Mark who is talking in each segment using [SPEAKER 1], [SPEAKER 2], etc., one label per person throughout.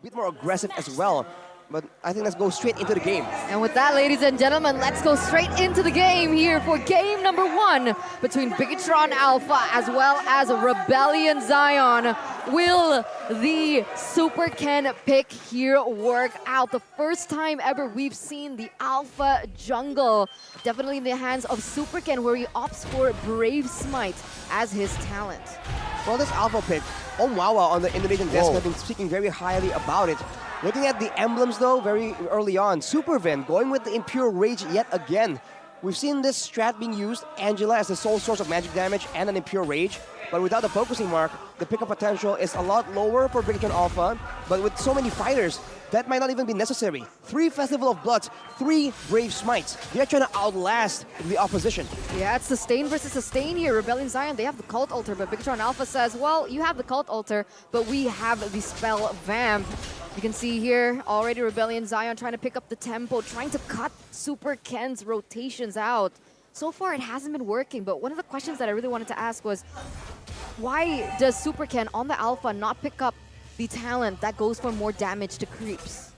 [SPEAKER 1] bit more aggressive as well. But I think let's go straight into the game.
[SPEAKER 2] And with that, ladies and gentlemen, let's go straight into the game here for game number 1 between Bigatron Alpha as well as Rebellion Zion. Will the Super Ken pick here work out? The first time ever we've seen the Alpha jungle definitely in the hands of Super Ken, where he opts for Brave Smite as his talent.
[SPEAKER 1] Well, this Alpha pick, Wawa on the Indonesian desk have been speaking very highly about it. Looking at the emblems though, very early on, Super Vin going with the Impure Rage yet again. We've seen this strat being used, Angela as the sole source of magic damage and an Impure Rage, but without the focusing mark, the pickup potential is a lot lower for Bigatron Alpha, but with so many fighters, that might not even be necessary. 3 Festival of Bloods, 3 Brave Smites. They're trying to outlast the opposition.
[SPEAKER 2] Yeah, it's sustain versus sustain here. Rebellion Zion, they have the Cult Altar, but Bigatron Alpha says, well, you have the Cult Altar, but we have the Spell Vamp. You can see here already Rebellion Zion trying to pick up the tempo, trying to cut Super Ken's rotations out. So far, it hasn't been working, but one of the questions that I really wanted to ask was, why does Super Ken on the Alpha not pick up the talent that goes for more damage to creeps?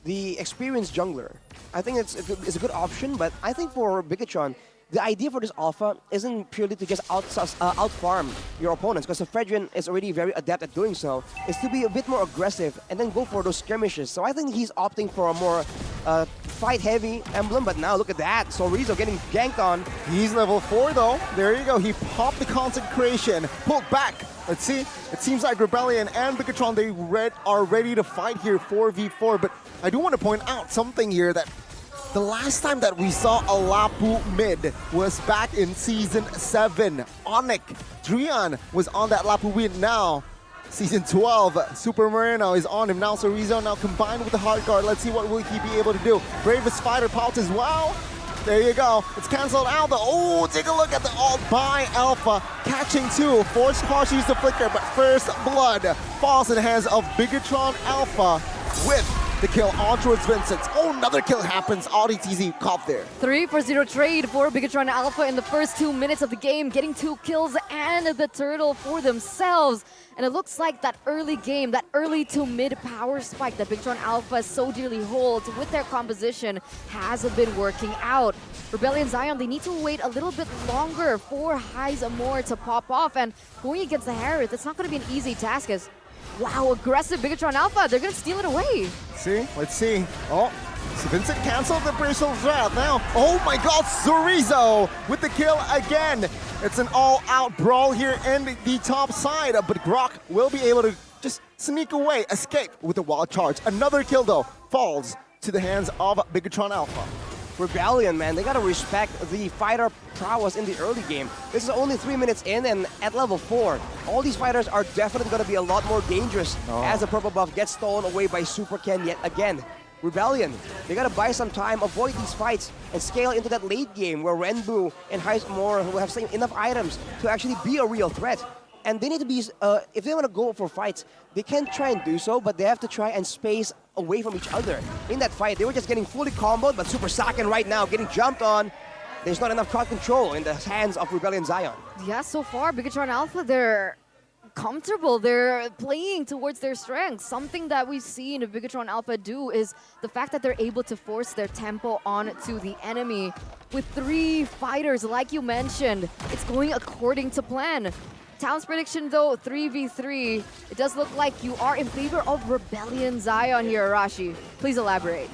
[SPEAKER 1] The experienced jungler, I think it's a good option, but I think for Bigatron, the idea for this Alpha isn't purely to just out-farm your opponents, because the Fredrin is already very adept at doing so. It's to be a bit more aggressive and then go for those skirmishes. So I think he's opting for a more fight-heavy emblem, but now look at that. Sorizo getting ganked on.
[SPEAKER 3] He's level 4 though. There you go. He popped the Consecration, pulled back. Let's see. It seems like Rebellion and Bigatron, they are ready to fight here 4v4, but I do want to point out something here that the last time that we saw a Lapu mid was back in Season 7. Onyx, Drian was on that Lapu mid now. Season 12, Super Marino is on him now. Sorizo now combined with the Hard Guard. Let's see what will he be able to do. Bravest Fighter popped as well. There you go. It's cancelled out. Oh, take a look at the ult by Alpha. Catching 2. Force Harsh used the flicker, but first blood falls in the hands of Bigatron Alpha with the kill on towards Vincent. Oh, another kill happens. AudiTZ caught there.
[SPEAKER 2] 3-for-0 trade for Bigatron Alpha in the first 2 minutes of the game, getting 2 kills and the turtle for themselves. And it looks like that early game, that early to mid power spike that Bigatron Alpha so dearly holds with their composition has been working out. Rebellion Zion, they need to wait a little bit longer for highs more to pop off. And going against the Harith, it's not going to be an easy task as, wow, aggressive Bigatron Alpha, they're going to steal it away.
[SPEAKER 3] See, let's see. Oh, so Vincent canceled the Bristol Wrath now. Oh my god, Sorizo with the kill again. It's an all-out brawl here in the top side, but Grok will be able to just sneak away, escape with a wild charge. Another kill though falls to the hands of Bigatron Alpha.
[SPEAKER 1] Rebellion, man, they gotta respect the fighter prowess in the early game. This is only 3 minutes in, and at level 4, all these fighters are definitely gonna be a lot more dangerous as the purple buff gets stolen away by Super Ken yet again. Rebellion, they gotta buy some time, avoid these fights, and scale into that late game where Renbu and Heismore will have enough items to actually be a real threat. And they need to be, if they want to go for fights, they can try and do so, but they have to try and space away from each other. In that fight, they were just getting fully comboed, but Super Saiyan right now getting jumped on. There's not enough crowd control in the hands of Rebellion Zion.
[SPEAKER 2] Yeah, so far, Bigatron Alpha, they're comfortable. They're playing towards their strengths. Something that we've seen Bigatron Alpha do is the fact that they're able to force their tempo onto the enemy. With 3 fighters, like you mentioned, it's going according to plan. Town's prediction though, 3v3. It does look like you are in favor of Rebellion Zion here, Arashi. Please elaborate.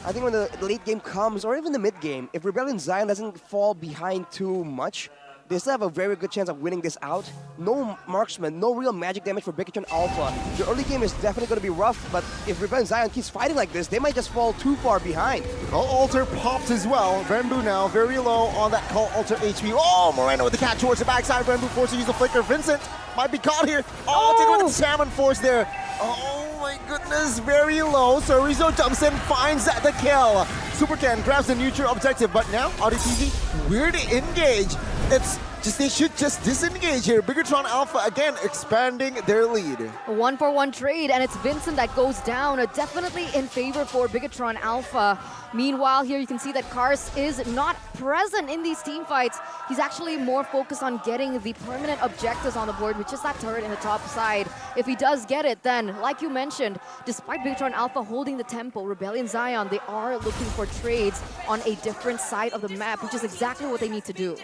[SPEAKER 1] I think when the late game comes, or even the mid game, if Rebellion Zion doesn't fall behind too much, they still have a very good chance of winning this out. No marksman, no real magic damage for Bigatron Alpha. The early game is definitely going to be rough, but if Rebellion Zion keeps fighting like this, they might just fall too far behind.
[SPEAKER 3] Cult Altar popped as well. Renbu now very low on that Cult Altar HP. Oh, Moreno with the catch towards the backside. Renbu forced to use the flicker. Vincent might be caught here. Oh, take a look at the Salmon Force there. Oh my goodness, very low. Sorizo jumps in, finds the kill. Super Ken grabs the neutral objective, but now AudiTZ, weird engage. It's They should just disengage here. Bigatron Alpha again expanding their lead.
[SPEAKER 2] A 1-for-1 trade, and it's Vincent that goes down. Definitely in favor for Bigatron Alpha. Meanwhile, here you can see that Kars is not present in these team fights. He's actually more focused on getting the permanent objectives on the board, which is that turret in the top side. If he does get it, then, like you mentioned, despite Bigatron Alpha holding the tempo, Rebellion Zion, they are looking for trades on a different side of the map, which is exactly what they need to do.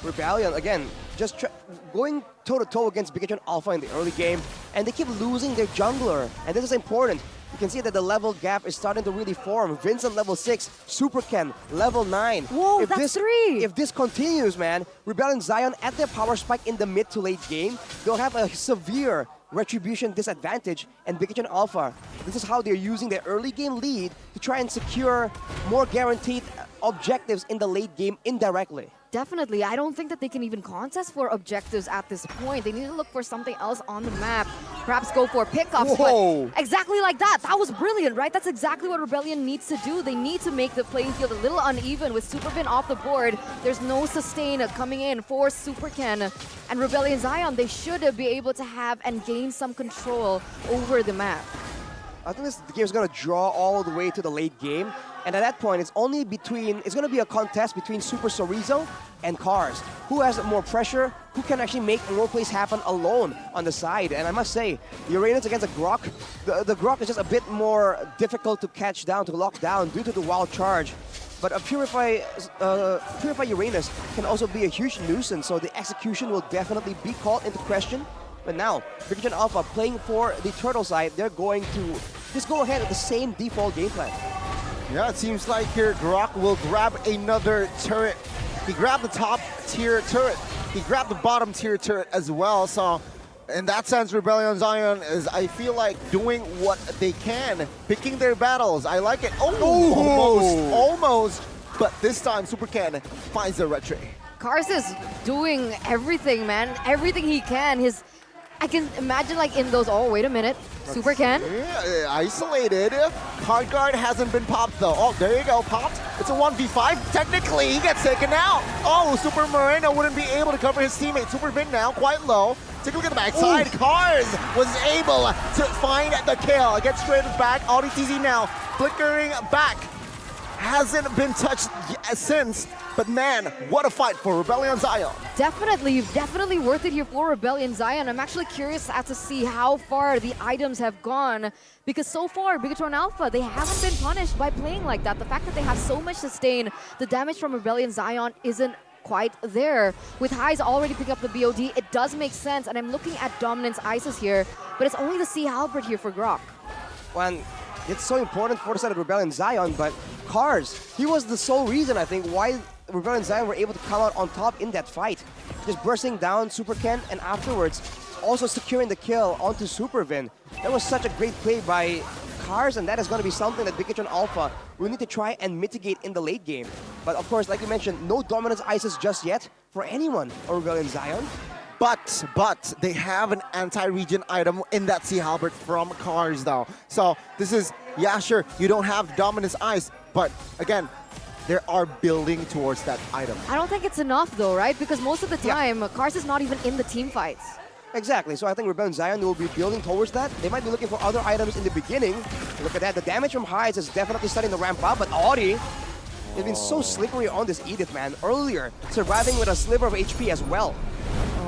[SPEAKER 1] Rebellion, again, just going toe-to-toe against Bigatron Alpha in the early game, and they keep losing their jungler, and this is important. You can see that the level gap is starting to really form. Vincent level 6, Super Ken level 9.
[SPEAKER 2] Whoa, that's 3!
[SPEAKER 1] If this continues, man, Rebellion Zion at their power spike in the mid to late game, they'll have a severe retribution disadvantage, and Bigatron Alpha, this is how they're using their early game lead to try and secure more guaranteed objectives in the late game indirectly.
[SPEAKER 2] Definitely. I don't think that they can even contest for objectives at this point. They need to look for something else on the map. Perhaps go for pickups.
[SPEAKER 3] Whoa.
[SPEAKER 2] But exactly like that. That was brilliant, right? That's exactly what Rebellion needs to do. They need to make the playing field a little uneven with Supervin off the board. There's no sustain coming in for Super Ken. And Rebellion Zion, they should be able to have and gain some control over the map.
[SPEAKER 1] I think this game is going to draw all the way to the late game. And at that point, it's going to be a contest between Super Sorizo and Kars. Who has more pressure? Who can actually make more plays happen alone on the side? And I must say, the Uranus against a Grok, the Grok is just a bit more difficult to catch down, to lock down due to the wild charge. But a Purify Uranus can also be a huge nuisance, so the execution will definitely be called into question. But now, Bigatron Alpha playing for the turtle side, they're going to just go ahead with the same default game plan.
[SPEAKER 3] Yeah, it seems like here Grok will grab another turret. He grabbed the top tier turret. He grabbed the bottom tier turret as well. So in that sense, Rebellion Zion is, I feel like, doing what they can, picking their battles. I like it. Oh, almost. But this time, Super Ken finds the red tray.
[SPEAKER 2] Kars is doing everything, man. Everything he can. I can imagine like in those, oh, wait a minute. Super Ken?
[SPEAKER 3] Yeah, isolated. Hard guard hasn't been popped though. Oh, there you go, popped. It's a 1v5. Technically, he gets taken out. Oh, Super Moreno wouldn't be able to cover his teammate. Super Vin now quite low. Take a look at the backside. Kars was able to find the kill. Gets traded back. AudiTZ now flickering back. Hasn't been touched since, but man, what a fight for Rebellion Zion.
[SPEAKER 2] Definitely worth it here for Rebellion Zion. I'm actually curious as to see how far the items have gone, because so far, Bigatron Alpha, they haven't been punished by playing like that. The fact that they have so much sustain, the damage from Rebellion Zion isn't quite there. With Highs already picking up the BOD, it does make sense, and I'm looking at Dominance Isis here, but it's only the Sea Halberd here for Grok.
[SPEAKER 1] When it's so important for the side of Rebellion Zion, but Kars, he was the sole reason, I think, why Rebellion Zion were able to come out on top in that fight. Just bursting down Super Ken, and afterwards also securing the kill onto Super Vin. That was such a great play by Kars, and that is going to be something that Bigatron Alpha will need to try and mitigate in the late game. But of course, like you mentioned, no Dominance Isis just yet for anyone on Rebellion Zion.
[SPEAKER 3] But they have an anti-regen item in that Sea Halberd from Kars though. So this is, yeah, sure, you don't have Dominance Ice, but again, they are building towards that item.
[SPEAKER 2] I don't think it's enough though, right? Because most of the time, Kars is not even in the team fights.
[SPEAKER 1] Exactly, so I think Rebellion Zion will be building towards that. They might be looking for other items in the beginning. Look at that, the damage from Highs is definitely starting to ramp up, but Audi has been so slippery on this Edith, man. Earlier, surviving with a sliver of HP as well.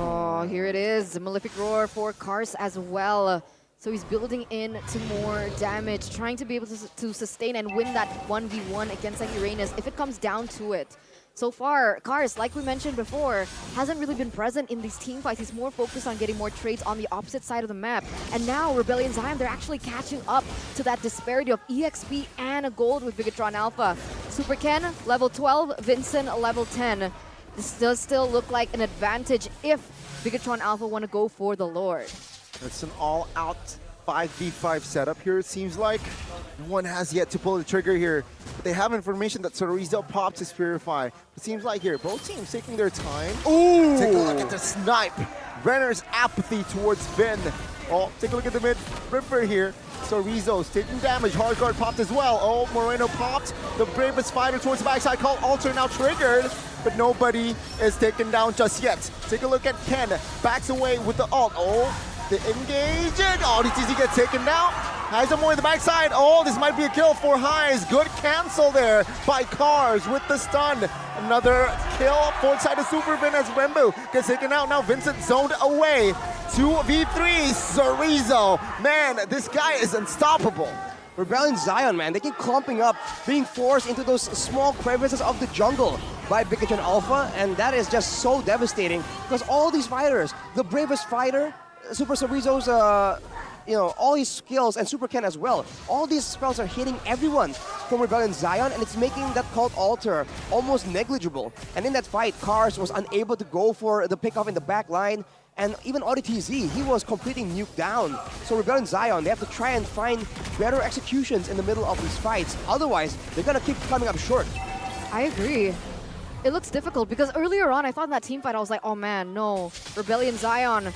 [SPEAKER 2] Oh, here it is. The Malefic Roar for Kars as well. So he's building in to more damage, trying to be able to sustain and win that 1v1 against that Uranus if it comes down to it. So far, Kars, like we mentioned before, hasn't really been present in these team fights. He's more focused on getting more trades on the opposite side of the map. And now, Rebellion Zion, they're actually catching up to that disparity of EXP and a gold with Bigatron Alpha. Super Ken, level 12, Vincent, level 10. This does still look like an advantage if Bigatron Alpha want to go for the Lord.
[SPEAKER 3] It's an all-out 5v5 setup here, it seems like. No one has yet to pull the trigger here. But they have information that Sorizo popped his Purify. It seems like here, both teams taking their time. Ooh! Take a look at the snipe. Renner's apathy towards Vin. Oh, take a look at the mid Ripper here. Sorizo's taking damage. Hard guard popped as well. Oh, Moreno popped. The bravest fighter towards the backside. Call Alter now triggered. but nobody is taken down just yet. Take a look at Ken, backs away with the ult. Oh, the engage, oh, DTZ gets taken down. Highs more in the backside. Oh, this might be a kill for Highs. Good cancel there by Cars with the stun. Another kill forward side of Supervin as Rembu gets taken out. Now Vincent zoned away. 2v3, Chorizo. Man, this guy is unstoppable.
[SPEAKER 1] Rebellion Zion, man, they keep clumping up, being forced into those small crevices of the jungle by Bigotron Alpha, and that is just so devastating because all these fighters, the bravest fighter, Super Chorizo's, all his skills, and Super Ken as well, all these spells are hitting everyone from Rebellion Zion, and it's making that Cult Altar almost negligible. And in that fight, Cars was unable to go for the pickoff in the back line, and even ODTZ, he was completing nuke down. So Rebellion Zion, they have to try and find better executions in the middle of these fights. Otherwise, they're gonna keep coming up short.
[SPEAKER 2] I agree. It looks difficult because earlier on, I thought in that team fight, I was like, oh man, no. Rebellion Zion,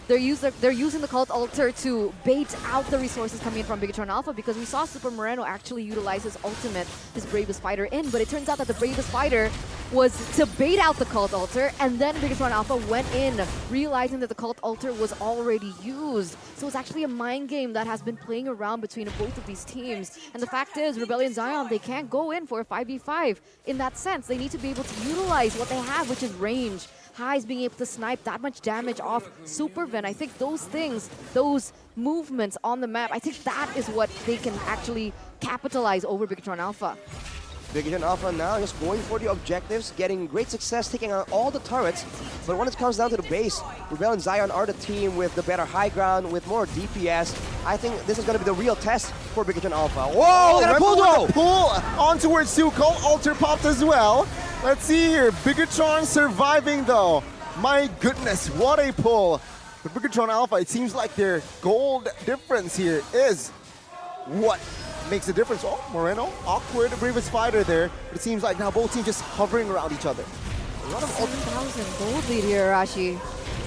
[SPEAKER 2] they're using the Cult Altar to bait out the resources coming in from Bigotron Alpha because we saw Super Moreno actually utilize his ultimate, his Bravest Fighter in, but it turns out that the Bravest Fighter was to bait out the Cult Altar, and then Bigotron Alpha went in, realizing that the Cult Altar was already used. So it's actually a mind game that has been playing around between both of these teams. And the fact is, Rebellion Zion, they can't go in for a 5v5 in that sense. They need to be able to utilize what they have, which is range. Highs being able to snipe that much damage off Supervin. I think those things, those movements on the map, I think that is what they can actually capitalize over Bigotron Alpha.
[SPEAKER 1] Bigotron Alpha now just going for the objectives, getting great success, taking out all the turrets. But when it comes down to the base, Rebellion Zion are the team with the better high ground, with more DPS. I think this is going to be the real test for Bigotron Alpha. Whoa, got a pull though!
[SPEAKER 3] Pull on towards Su. Cult Altar popped as well. Let's see here, Bigotron surviving though. My goodness, what a pull. But Bigotron Alpha, it seems like their gold difference here is what makes the difference. Oh, Moreno, awkward, bravest fighter there. But it seems like now both teams just hovering around each other.
[SPEAKER 1] A lot of
[SPEAKER 2] 7,000 gold lead here, Arashi.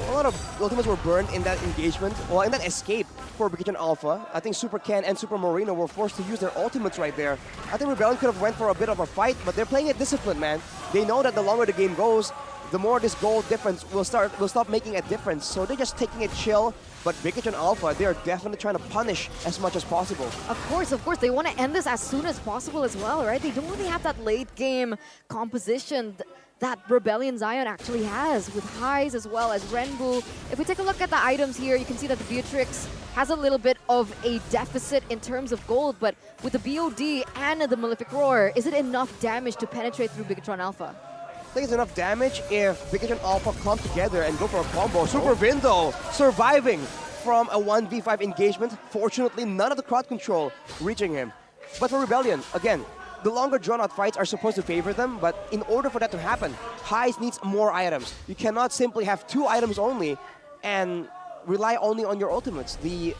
[SPEAKER 1] A lot of ultimates were burned in that engagement, well, in that escape for Bigotron Alpha. I think Super Ken and Super Moreno were forced to use their ultimates right there. I think Rebellion could have went for a bit of a fight, but they're playing it disciplined, man. They know that the longer the game goes, the more this gold difference will stop making a difference. So they're just taking it chill. But Bigotron Alpha, they are definitely trying to punish as much as possible.
[SPEAKER 2] Of course. They want to end this as soon as possible as well, right? They don't really have that late game composition that Rebellion Zion actually has with Highs as well as Renbu. If we take a look at the items here, you can see that the Beatrix has a little bit of a deficit in terms of gold, but with the BOD and the Malefic Roar, is it enough damage to penetrate through Bigotron Alpha?
[SPEAKER 1] I think it's enough damage if Bigotron Alpha clump together and go for a combo. Super Vin though, surviving from a 1v5 engagement. Fortunately, none of the crowd control reaching him. But for Rebellion, again, the longer drawn-out fights are supposed to favor them, but in order for that to happen, Highs needs more items. You cannot simply have 2 items only and rely only on your ultimates. The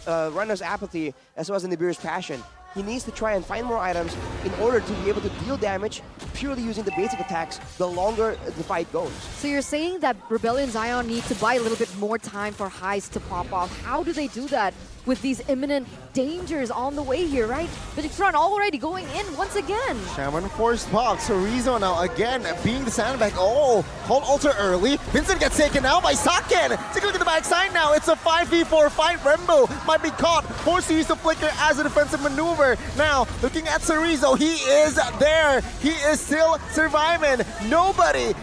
[SPEAKER 1] Runner's Apathy as well as the Nibiru's Passion. He needs to try and find more items in order to be able to deal damage purely using the basic attacks the longer the fight goes.
[SPEAKER 2] So you're saying that Rebellion Zion need to buy a little bit more time for Highs to pop off. How do they do that with these imminent dangers on the way here, right? Bigotron already going in once again.
[SPEAKER 3] Shaman forced box. Chorizo now again being the sandbag. Oh, Cult Altar early. Vincent gets taken out by Saken. Take a look at the backside now. It's a 5v4 fight. Rembo might be caught. Forced to use the flicker as a defensive maneuver. Now, looking at Chorizo, he is there. He is still surviving. Nobody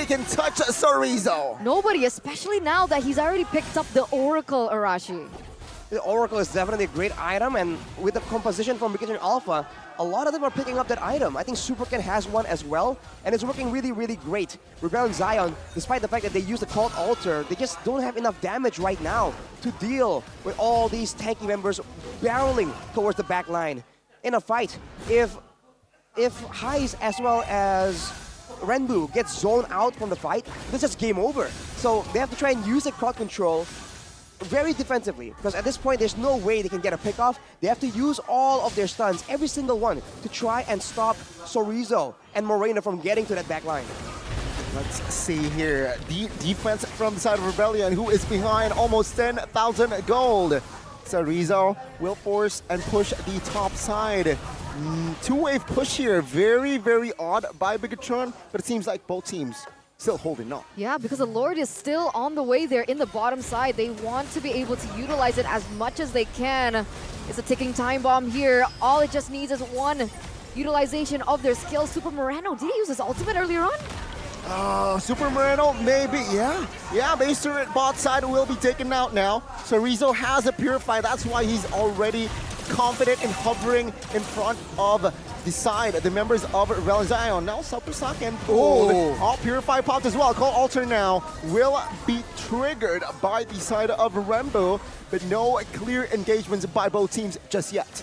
[SPEAKER 3] can touch Chorizo.
[SPEAKER 2] Nobody, especially now that he's already picked up the Oracle, Arashi.
[SPEAKER 1] The Oracle is definitely a great item, and with the composition from Bigotron Alpha, a lot of them are picking up that item. I think Super Ken has one as well, and it's working really, really great. Rebellion Zion, despite the fact that they use the Cult Altar, they just don't have enough damage right now to deal with all these tanky members barreling towards the back line. In a fight, if Highs as well as Renbu gets zoned out from the fight, this is game over. So they have to try and use the crowd control very defensively, because at this point there's no way they can get a pick off. They have to use all of their stuns, every single one, to try and stop Chorizo and Moreno from getting to that back line.
[SPEAKER 3] Let's see here. Defense from the side of Rebellion, who is behind almost 10,000 gold. Chorizo will force and push the top side. Two-wave push here, very odd by Bigatron, but it seems like both teams still holding on.
[SPEAKER 2] Yeah, because the Lord is still on the way there in the bottom side. They want to be able to utilize it as much as they can. It's a ticking time bomb here. All it just needs is one utilization of their skills. Super Moreno, did he use his ultimate earlier on?
[SPEAKER 3] Super Moreno, maybe, yeah. Yeah, base turret bot side will be taken out now. So Rizzo has a Purify, that's why he's already confident in hovering in front of the side, the members of Rebellion Zion. Now Super Saiyan pulled. All Purify popped as well. Call Alter now will be triggered by the side of Rembo, but no clear engagements by both teams just yet.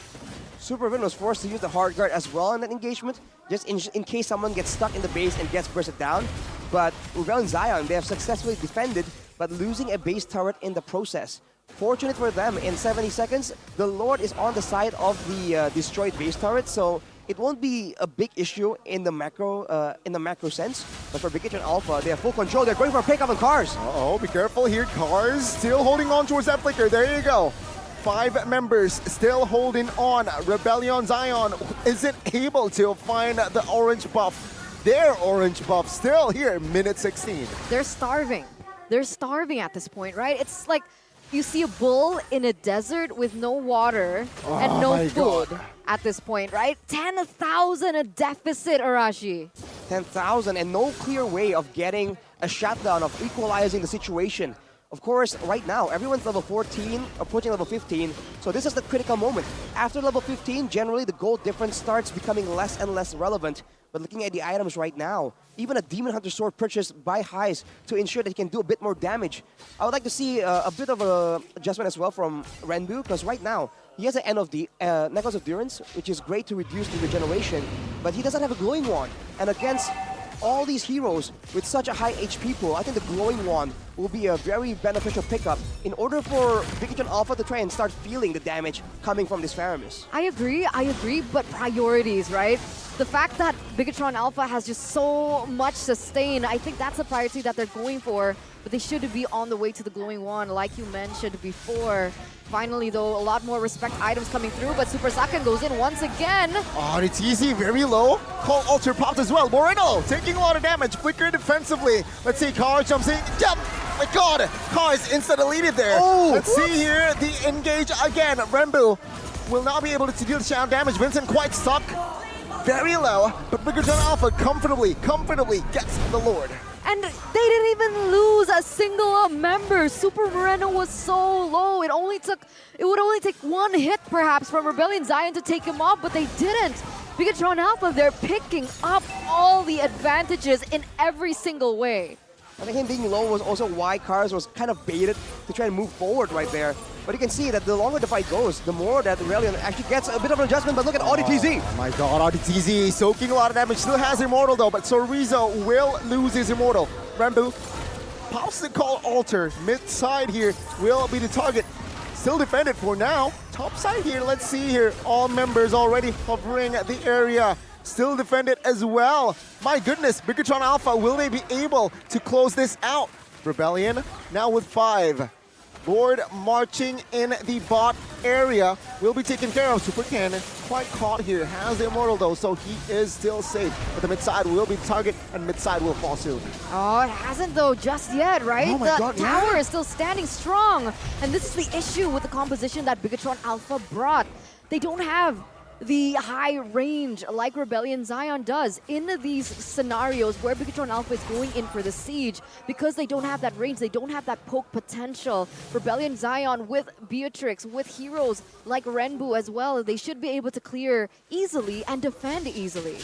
[SPEAKER 1] Super Villain was forced to use the hard guard as well in that engagement, just in case someone gets stuck in the base and gets bursted down. But Rebellion Zion, they have successfully defended, but losing a base turret in the process. Fortunate for them, in 70 seconds, the Lord is on the side of the destroyed base turret, so it won't be a big issue in the macro sense. But for BTR Alpha, they have full control. They're going for a pickup on Cars.
[SPEAKER 3] Uh-oh, be careful here. Cars still holding on towards that flicker. There you go. 5 members still holding on. Rebellion Zion isn't able to find the orange buff. Their orange buff still here, minute 16.
[SPEAKER 2] They're starving. They're starving at this point, right? It's like you see a bull in a desert with no water and no food at this point, right? 10,000 a deficit, Arashi.
[SPEAKER 1] 10,000 and no clear way of getting a shutdown, of equalizing the situation. Of course, right now, everyone's level 14, approaching level 15, so this is the critical moment. After level 15, generally the gold difference starts becoming less and less relevant. But looking at the items right now, even a Demon Hunter sword purchased by Highs to ensure that he can do a bit more damage. I would like to see a bit of a adjustment as well from Renbu, because right now, he has an end of the Necklace of Durance, which is great to reduce the regeneration, but he doesn't have a glowing wand. And against all these heroes with such a high HP pool, I think the glowing wand will be a very beneficial pickup in order for BTR Alpha to try and start feeling the damage coming from this Faramis.
[SPEAKER 2] I agree, but priorities, right? The fact that BTR Alpha has just so much sustain, I think that's the priority that they're going for, but they should be on the way to the glowing wand, like you mentioned before. Finally, though, a lot more respect items coming through, but Super Saiyan goes in once again.
[SPEAKER 3] Oh, it's easy, very low. Call Alter popped as well. Moreno taking a lot of damage. Flicker defensively. Let's see, Car jumps in. Jump! My God! Car is insta-deleted there.
[SPEAKER 1] Oh,
[SPEAKER 3] let's see here, the engage again. Rembu will not be able to deal the shadow damage. Vincent quite stuck. Very low, but BTR Alpha comfortably gets the Lord.
[SPEAKER 2] And they didn't even lose a single member. Super Moreno was so low. It would only take one hit perhaps from Rebellion Zion to take him off, but they didn't. BTR Alpha, they're picking up all the advantages in every single way.
[SPEAKER 1] I think him being low was also why Cars was kind of baited to try and move forward right there. But you can see that the longer the fight goes, the more that Rebellion actually gets a bit of an adjustment. But look at ODTZ.
[SPEAKER 3] Oh my God, ODTZ soaking a lot of damage. Still has Immortal though, but Sorizo will lose his Immortal. Rembu pops the Call Alter. Mid-side here will be the target. Still defended for now. Top side here, let's see here. All members already hovering the area. Still defended as well. My goodness, BTR Alpha, will they be able to close this out? Rebellion now with 5. Lord marching in the bot area will be taken care of. Super Cannon quite caught here. Has the Immortal though, so he is still safe. But the mid-side will be the target, and mid-side will fall soon.
[SPEAKER 2] Oh, it hasn't though just yet, right?
[SPEAKER 3] Oh my God,
[SPEAKER 2] tower is still standing strong. And this is the issue with the composition that BTR Alpha brought. They don't have the high range like Rebellion Zion does in these scenarios where BTR Alpha is going in for the siege. Because they don't have that range, they don't have that poke potential. Rebellion Zion with Beatrix, with heroes like Renbu as well, they should be able to clear easily and defend easily.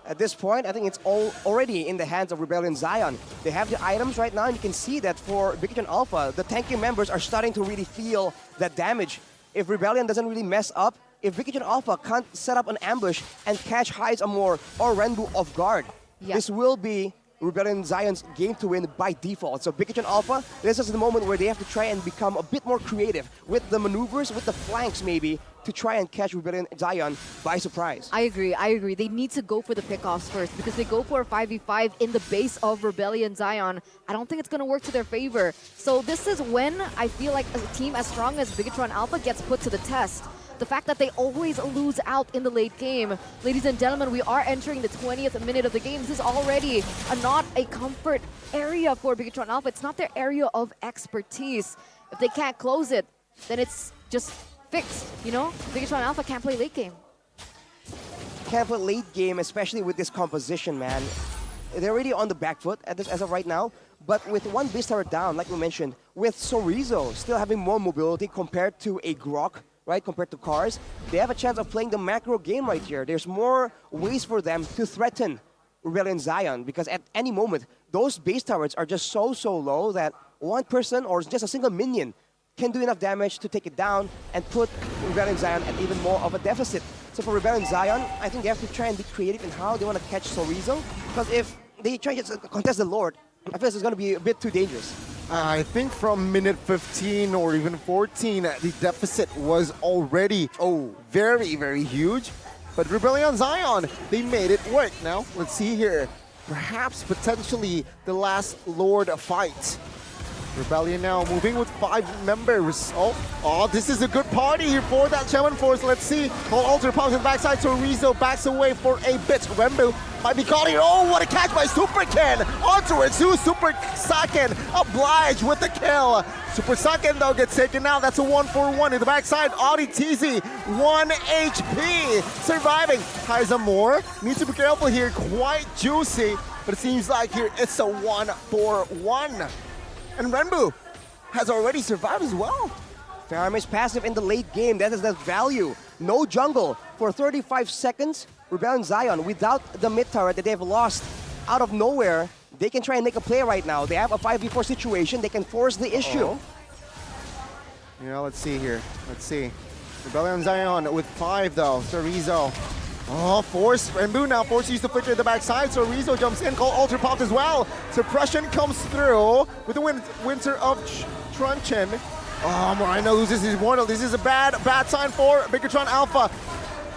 [SPEAKER 1] At this point, I think it's already in the hands of Rebellion Zion. They have the items right now, and you can see that for BTR Alpha, the tanking members are starting to really feel that damage. If Rebellion doesn't really mess up, if BTR Alpha can't set up an ambush and catch Highs Amor or Renbu off guard, this will be Rebellion Zion's game to win by default. So BTR Alpha, this is the moment where they have to try and become a bit more creative with the maneuvers, with the flanks maybe, to try and catch Rebellion Zion by surprise.
[SPEAKER 2] I agree. They need to go for the pickoffs first because they go for a 5v5 in the base of Rebellion Zion. I don't think it's going to work to their favor. So this is when I feel like a team as strong as BTR Alpha gets put to the test. the fact that they always lose out in the late game. Ladies and gentlemen, we are entering the 20th minute of the game. This is already not a comfort area for Bigatron Alpha. It's not their area of expertise. If they can't close it, then it's just fixed, you know? Bigatron Alpha can't play late game.
[SPEAKER 1] Can't play late game, especially with this composition, man. They're already on the back foot as of right now, but with one base tower down, like we mentioned, with Sorizo still having more mobility compared to a Grok, right, compared to Cars, they have a chance of playing the macro game right here. There's more ways for them to threaten Rebellion Zion, because at any moment, those base towers are just so low that one person or just a single minion can do enough damage to take it down and put Rebellion Zion at even more of a deficit. So for Rebellion Zion, I think they have to try and be creative in how they want to catch Sorizo, because if they try to contest the Lord, I feel it's going to be a bit too dangerous.
[SPEAKER 3] I think from minute 15 or even 14, the deficit was already very huge. But Rebellion Zion, they made it work. Now, let's see here. Perhaps potentially the last Lord fight. Rebellion now moving with 5 members. Oh, this is a good party here for that Shaman Force. Let's see. Alter pops in the backside. Sorizo backs away for a bit. Rembu might be caught here. Oh, what a catch by Super Ken. Onto it. Super Saken obliged with the kill. Super Saken though gets taken out. That's a 1-for-1 in the backside. Audi TZ, 1 HP. Surviving. Kaiser Moore needs to be careful here. Quite juicy. But it seems like here it's a 1-for-1. And Renbu has already survived as well.
[SPEAKER 1] Faramir passive in the late game. That is the value. No jungle for 35 seconds. Rebellion Zion, without the mid tower that they've lost out of nowhere, they can try and make a play right now. They have a 5v4 situation. They can force the issue.
[SPEAKER 3] Yeah, let's see here. Let's see. Rebellion Zion with 5 though. Sorizo. Oh, force. Renbu now forces to flicker the backside. So Rizzo jumps in, called Ultra Pop as well. Suppression comes through with the Winter of Truncheon. Oh, Moreno loses his Immortal. This is a bad sign for Bigatron Alpha.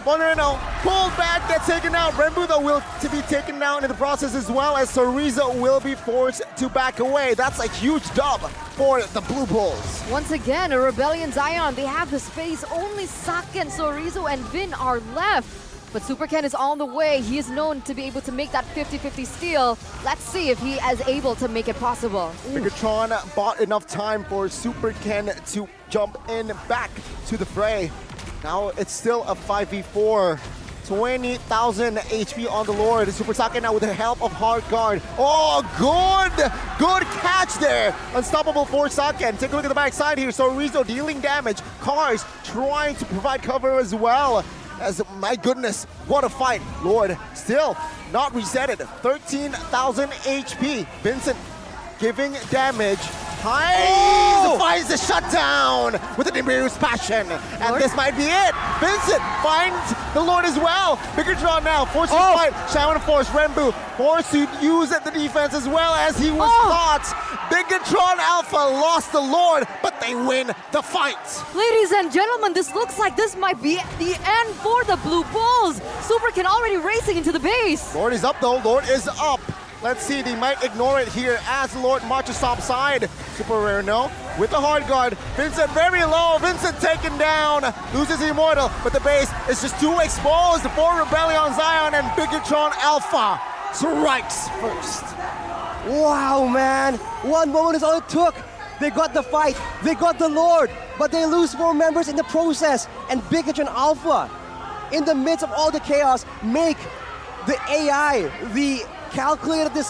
[SPEAKER 3] Moreno pulled back, gets taken out. Renbu though will to be taken down in the process as well, as Sorizo will be forced to back away. That's a huge dub for the Blue Bulls.
[SPEAKER 2] Once again, a Rebellion Zion. They have the space. Only Saken, Sorizo, and Vin are left. But Super Ken is on the way. He is known to be able to make that 50-50 steal. Let's see if he is able to make it possible.
[SPEAKER 3] Bigatron bought enough time for Super Ken to jump in back to the fray. Now it's still a 5v4. 20,000 HP on the Lord. Super Sake now with the help of Hard Guard. Oh, good catch there. Unstoppable for Saken. Take a look at the backside here. So Rizzo dealing damage. Cars trying to provide cover as well. As my goodness, what a fight. Lord still not resetted. 13,000 HP. Vincent giving damage. Hayes finds the shutdown with an Imberu's passion. And
[SPEAKER 2] Lord?
[SPEAKER 3] this might be it. Vincent finds the Lord as well. Bigatron now forced to fight. Shaman Force, Renbu forced to use the defense as well as he was caught. Bigatron Alpha lost the Lord, but they win the fight.
[SPEAKER 2] Ladies and gentlemen, this looks like this might be the end for the Blue Bulls. Super Ken already racing into the base.
[SPEAKER 3] Lord is up though. Lord is up. Let's see, they might ignore it here as Lord marches topside. Super Rare no. With the Hard Guard, Vincent very low. Vincent taken down. Loses the Immortal, but the base is just too exposed for Rebellion Zion, and Bigatron Alpha strikes first.
[SPEAKER 1] Wow, man. One moment is all it took. They got the fight. They got the Lord. But they lose 4 members in the process. And Bigatron Alpha, in the midst of all the chaos, make the AI, the calculated